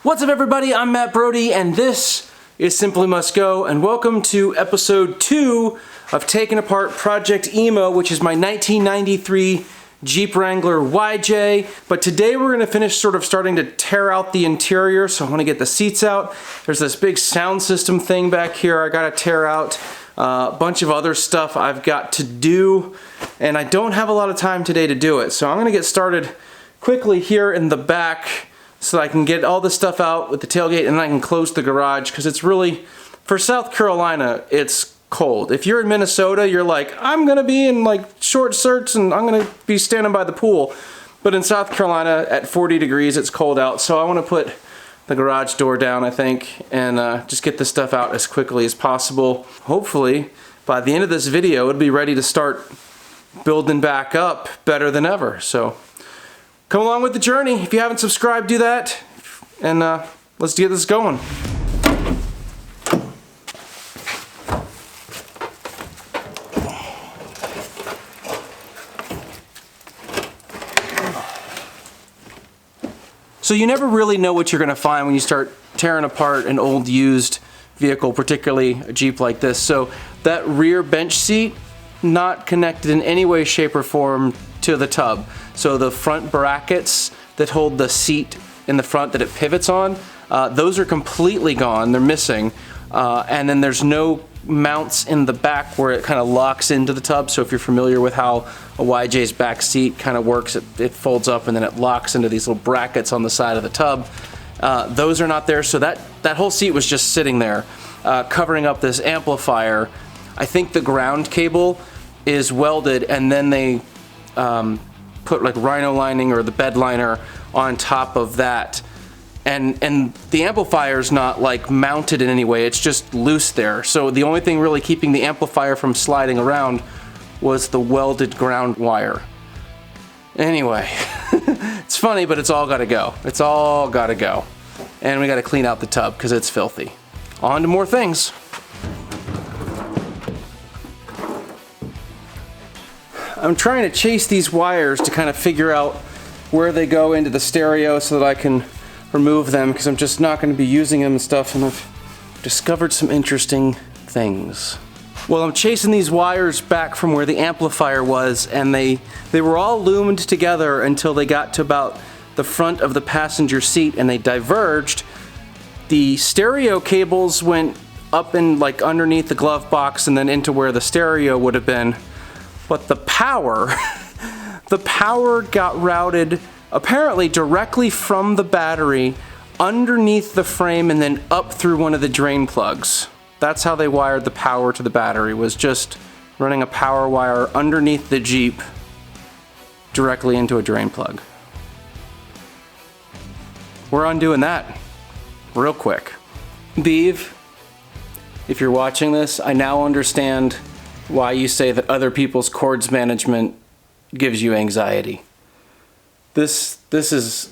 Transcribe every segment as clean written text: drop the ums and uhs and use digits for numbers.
What's up everybody, I'm Matt Brody and this is Simply Must Go, and welcome to episode 2 of Taking Apart Project Emo, which is my 1993 Jeep Wrangler YJ. But today we're going to finish starting to tear out the interior, so I want to get the seats out. There's this big sound system thing back here I got to tear out. A bunch of other stuff I've got to do, and I don't have a lot of time today to do it. So I'm going to get started quickly here in the back, so I can get all this stuff out with the tailgate and then I can close the garage, because it's really, for South Carolina, it's cold. If you're in Minnesota, you're like, I'm gonna be in like short skirts and I'm gonna be standing by the pool. But in South Carolina at 40 degrees, it's cold out. So I wanna put the garage door down, I think, and just get this stuff out as quickly as possible. Hopefully, by the end of this video, it'll be ready to start building back up better than ever. So come along with the journey. If you haven't subscribed, do that. And let's get this going. So you never really know what you're going to find when you start tearing apart an old used vehicle, particularly a Jeep like this. So that rear bench seat, not connected in any way, shape, or form to the tub. So the front brackets that hold the seat in the front that it pivots on, those are completely gone, they're missing. And then there's no mounts in the back where it kind of locks into the tub. So if you're familiar with how a YJ's back seat kind of works, it folds up and then it locks into these little brackets on the side of the tub. Those are not there, so that whole seat was just sitting there, covering up this amplifier. I think the ground cable is welded, and then they put like rhino lining or the bed liner on top of that, and the amplifier's not like mounted in any way, it's just loose there. So the only thing really keeping the amplifier from sliding around was the welded ground wire. Anyway, it's funny, but it's all gotta go. It's all gotta go. And we gotta clean out the tub because it's filthy. On to more things. I'm trying to chase these wires to kind of figure out where they go into the stereo so that I can remove them, because I'm just not going to be using them and stuff, and I've discovered some interesting things. Well, I'm chasing these wires back from where the amplifier was, and they were all loomed together until they got to about the front of the passenger seat, and they diverged. The stereo cables went up and like underneath the glove box and then into where the stereo would have been. But the power, the power got routed apparently directly from the battery underneath the frame and then up through one of the drain plugs. That's how they wired the power to the battery, was just running a power wire underneath the Jeep directly into a drain plug. We're undoing that real quick. Beeve, if you're watching this, I now understand why you say that other people's cords management gives you anxiety. This is,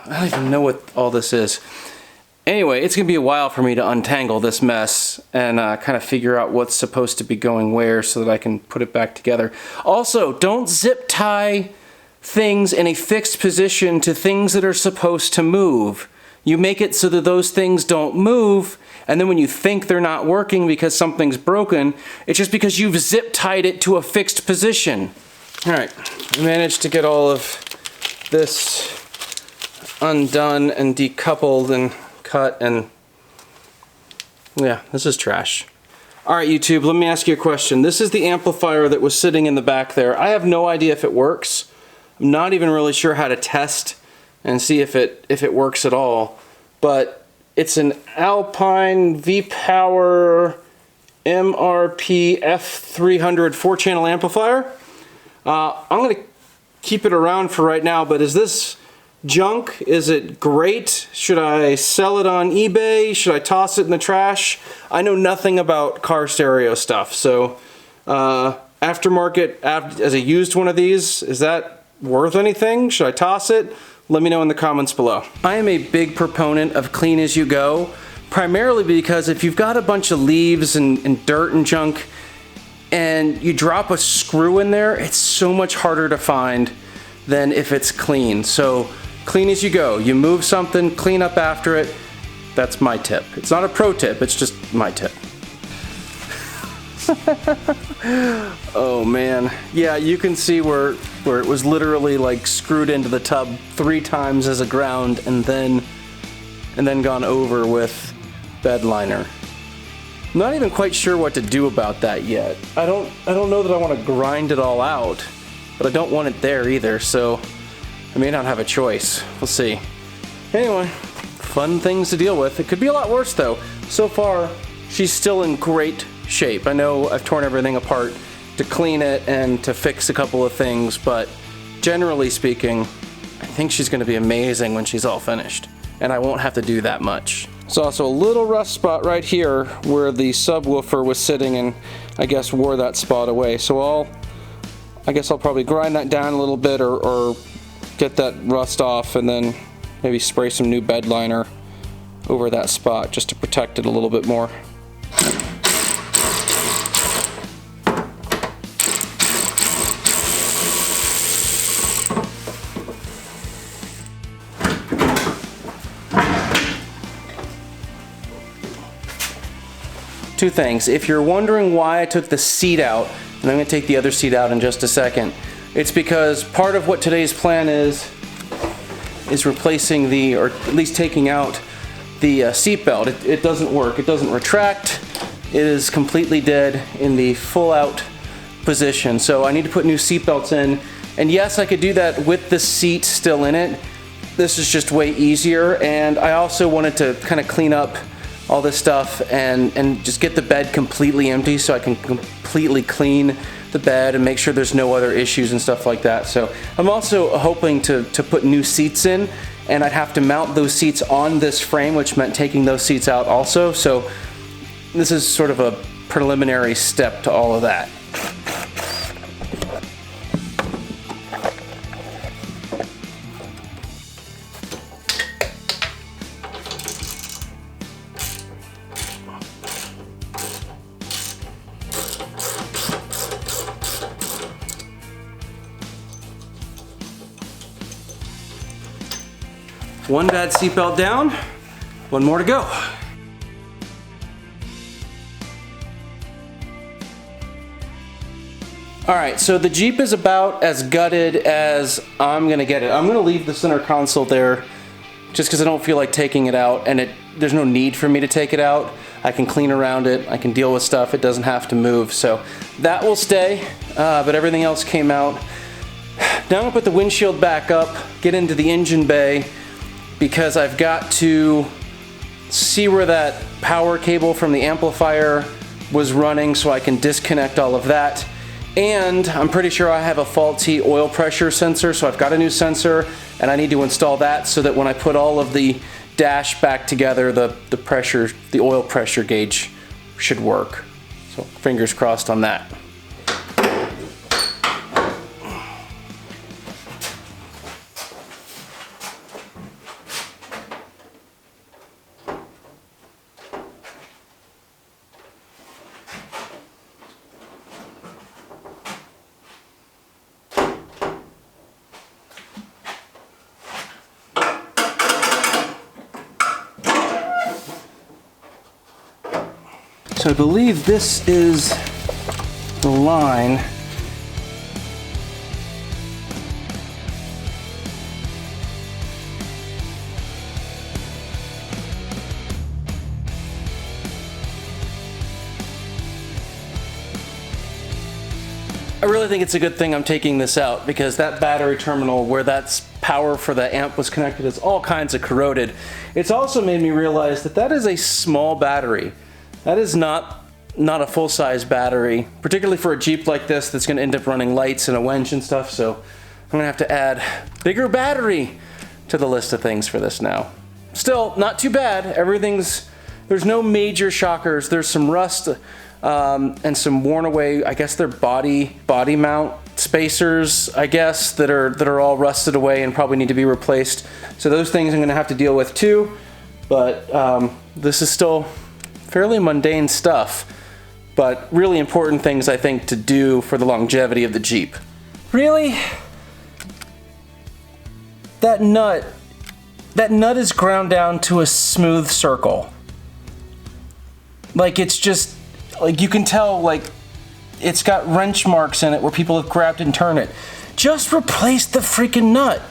I don't even know what all this is. Anyway, it's gonna be a while for me to untangle this mess and kind of figure out what's supposed to be going where so that I can put it back together. Also, don't zip tie things in a fixed position to things that are supposed to move. You make it so that those things don't move, and then when you think they're not working because something's broken, it's just because you've zip tied it to a fixed position. All right, I managed to get all of this undone and decoupled and cut, and yeah, this is trash. All right, YouTube, let me ask you a question. This is the amplifier that was sitting in the back there. I have no idea if it works. I'm not even really sure how to test and see if it works at all, but it's an Alpine V-Power MRP F300 4-channel amplifier. I'm gonna keep it around for right now, but is this junk? Is it great? Should I sell it on eBay? Should I toss it in the trash? I know nothing about car stereo stuff, so aftermarket, as a used one of these, is that worth anything? Should I toss it? Let me know in the comments below. I am a big proponent of clean as you go, primarily because if you've got a bunch of leaves and dirt and junk and you drop a screw in there, it's so much harder to find than if it's clean. So clean as you go. You move something, clean up after it. That's my tip. It's not a pro tip, it's just my tip. Oh man. Yeah, you can see where it was literally like screwed into the tub 3 times as a ground and then gone over with bed liner. I'm not even quite sure what to do about that yet. I don't know that I want to grind it all out, but I don't want it there either, so I may not have a choice. We'll see. Anyway, fun things to deal with. It could be a lot worse though. So far, she's still in great shape. I know I've torn everything apart to clean it and to fix a couple of things, but generally speaking, I think she's going to be amazing when she's all finished, and I won't have to do that much. There's also a little rust spot right here where the subwoofer was sitting and I guess wore that spot away. So I guess I'll probably grind that down a little bit or get that rust off and then maybe spray some new bed liner over that spot just to protect it a little bit more. Two things. If you're wondering why I took the seat out, and I'm going to take the other seat out in just a second, it's because part of what today's plan is replacing or at least taking out the seat belt. It doesn't work. It doesn't retract. It is completely dead in the full out position. So I need to put new seat belts in. And yes, I could do that with the seat still in it. This is just way easier. And I also wanted to kind of clean up all this stuff and just get the bed completely empty so I can completely clean the bed and make sure there's no other issues and stuff like that. So I'm also hoping to put new seats in, and I'd have to mount those seats on this frame, which meant taking those seats out also. So this is sort of a preliminary step to all of that. One bad seatbelt down, one more to go. All right, so the Jeep is about as gutted as I'm gonna get it. I'm gonna leave the center console there just because I don't feel like taking it out, and there's no need for me to take it out. I can clean around it, I can deal with stuff, it doesn't have to move. So that will stay, but everything else came out. Now I'm gonna put the windshield back up, get into the engine bay, because I've got to see where that power cable from the amplifier was running so I can disconnect all of that. And I'm pretty sure I have a faulty oil pressure sensor, so I've got a new sensor and I need to install that so that when I put all of the dash back together, the oil pressure gauge should work. So fingers crossed on that. So I believe this is the line. I really think it's a good thing I'm taking this out because that battery terminal where that's power for the amp was connected is all kinds of corroded. It's also made me realize that that is a small battery. That is not a full-size battery, particularly for a Jeep like this that's going to end up running lights and a winch and stuff, so I'm going to have to add bigger battery to the list of things for this now. Still, not too bad. There's no major shockers. There's some rust and some worn away, I guess they're body mount spacers, I guess, that are all rusted away and probably need to be replaced. So those things I'm going to have to deal with too, but this is still fairly mundane stuff, but really important things I think to do for the longevity of the Jeep. Really? that nut is ground down to a smooth circle. Like, it's just, like, you can tell, like, it's got wrench marks in it where people have grabbed and turned it. Just replace the freaking nut.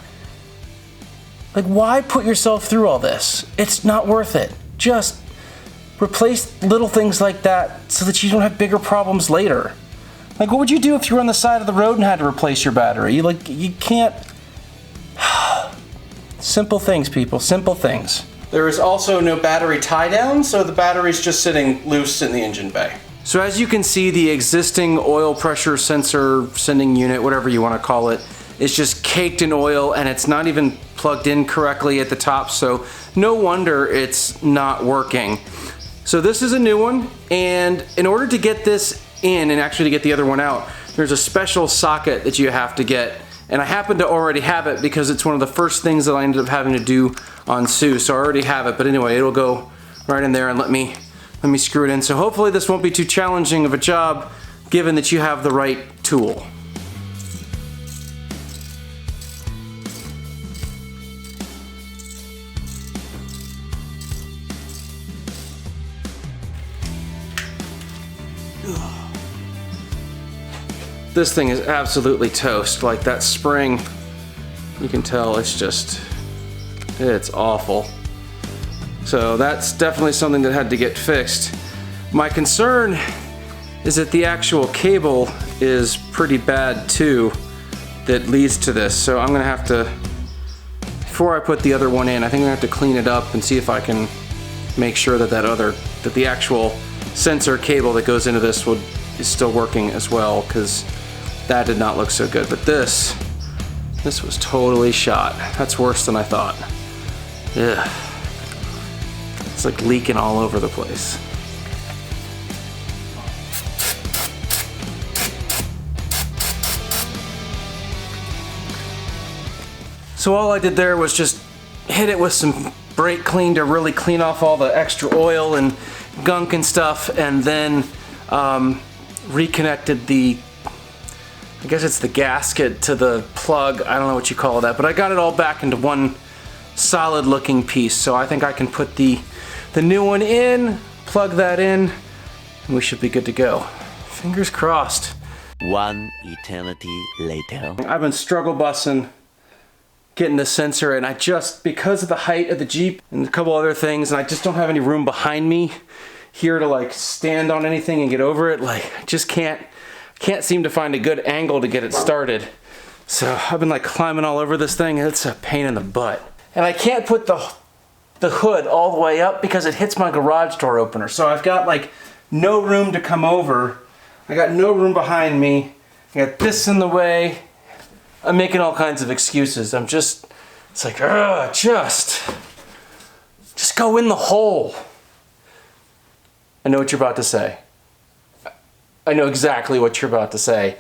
Like, why put yourself through all this? It's not worth it. Just replace little things like that so that you don't have bigger problems later. Like, what would you do if you were on the side of the road and had to replace your battery? You can't. Simple things, people, simple things. There is also no battery tie down, so the battery's just sitting loose in the engine bay. So as you can see, the existing oil pressure sensor sending unit, whatever you want to call it, is just caked in oil, and it's not even plugged in correctly at the top, so no wonder it's not working. So this is a new one, and in order to get this in and actually to get the other one out, there's a special socket that you have to get, and I happen to already have it because it's one of the first things that I ended up having to do on Sue, so I already have it. But anyway, it'll go right in there and let me screw it in. So hopefully this won't be too challenging of a job given that you have the right tool. This thing is absolutely toast. Like, that spring, you can tell it's awful. So that's definitely something that had to get fixed. My concern is that the actual cable is pretty bad too that leads to this. So I'm gonna have to, before I put the other one in, I think I'm gonna have to clean it up and see if I can make sure that that the actual sensor cable that goes into this is still working as well, because that did not look so good. But this was totally shot. That's worse than I thought. Ugh. It's like leaking all over the place. So all I did there was just hit it with some brake clean to really clean off all the extra oil and gunk and stuff, and then reconnected I guess it's the gasket to the plug. I don't know what you call that, but I got it all back into one solid looking piece. So I think I can put the new one in, plug that in, and we should be good to go. Fingers crossed. One eternity later. I've been struggle bussing getting the sensor, and because of the height of the Jeep and a couple other things, and I just don't have any room behind me here to like stand on anything and get over it. Like, I just can't seem to find a good angle to get it started. So I've been like climbing all over this thing, and it's a pain in the butt. And I can't put the hood all the way up because it hits my garage door opener. So I've got like no room to come over. I got no room behind me. I got this in the way. I'm making all kinds of excuses. It's like, just go in the hole. I know what you're about to say. I know exactly what you're about to say.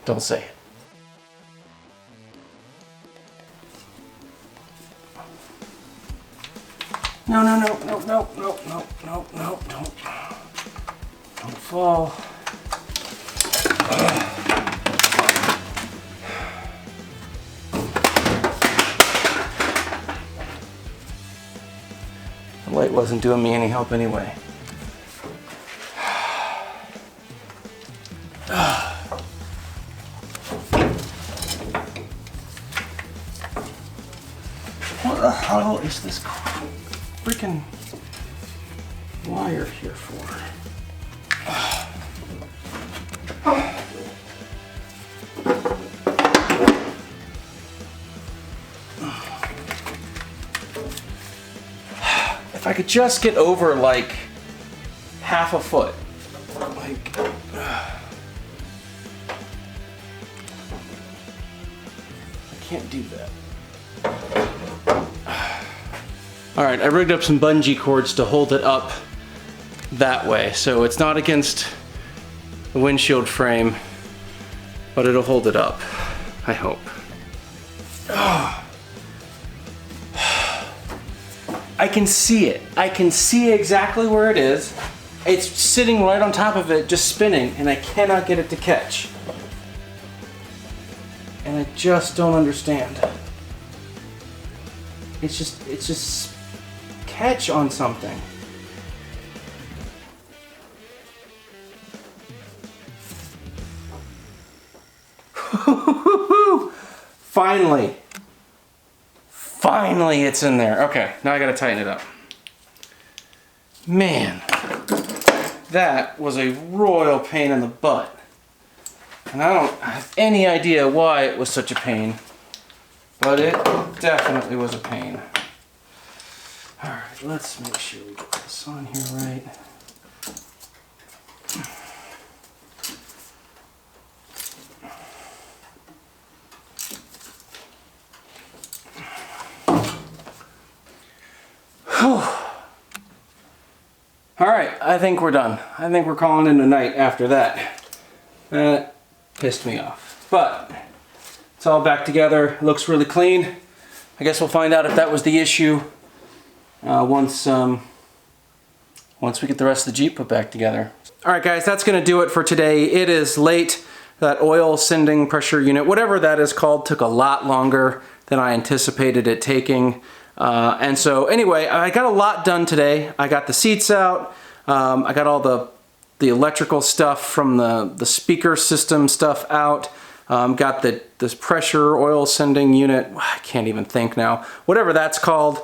Don't say it. No, don't fall. The light wasn't doing me any help anyway. What the hell is this freaking wire here for? If I could just get over like half a foot. Like, I can't do that. All right, I rigged up some bungee cords to hold it up that way, so it's not against the windshield frame, but it'll hold it up, I hope. I can see it. I can see exactly where it is. It's sitting right on top of it, just spinning, and I cannot get it to catch. And I just don't understand. It's just catch on something. Finally. Finally it's in there. Okay, now I gotta tighten it up. Man, that was a royal pain in the butt. And I don't have any idea why it was such a pain, but it definitely was a pain. All right, let's make sure we get this on here right. All right, I think we're done. I think we're calling it a night after that. That pissed me off. But it's all back together. It looks really clean. I guess we'll find out if that was the issue once we get the rest of the Jeep put back together. All right, guys, that's gonna do it for today. It is late. That oil sending pressure unit, whatever that is called, took a lot longer than I anticipated it taking. And so anyway, I got a lot done today. I got the seats out. I got all the electrical stuff from the speaker system stuff out. Got this pressure oil sending unit, I can't even think now, whatever that's called,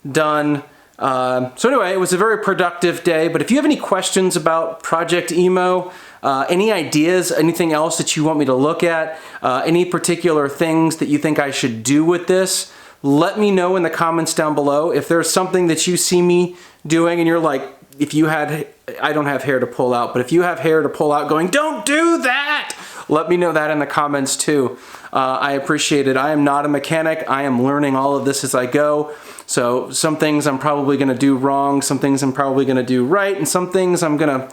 done. So anyway, it was a very productive day, but if you have any questions about Project Emo, any ideas, anything else that you want me to look at, any particular things that you think I should do with this, let me know in the comments down below. If there's something that you see me doing and you're like, if you had, I don't have hair to pull out, but if you have hair to pull out going, don't do that, let me know that in the comments too. I appreciate it. I am not a mechanic. I am learning all of this as I go. So some things I'm probably gonna do wrong, some things I'm probably gonna do right, and some things I'm gonna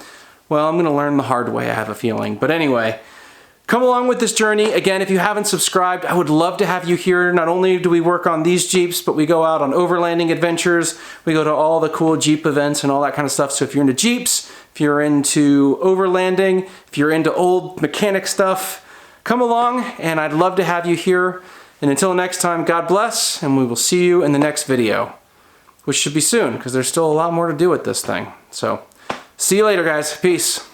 learn the hard way, I have a feeling. But anyway, come along with this journey. Again, if you haven't subscribed, I would love to have you here. Not only do we work on these Jeeps, but we go out on overlanding adventures. We go to all the cool Jeep events and all that kind of stuff. So if you're into Jeeps, if you're into overlanding, if you're into old mechanic stuff, come along and I'd love to have you here. And until next time, God bless, and we will see you in the next video, which should be soon because there's still a lot more to do with this thing. So see you later, guys. Peace.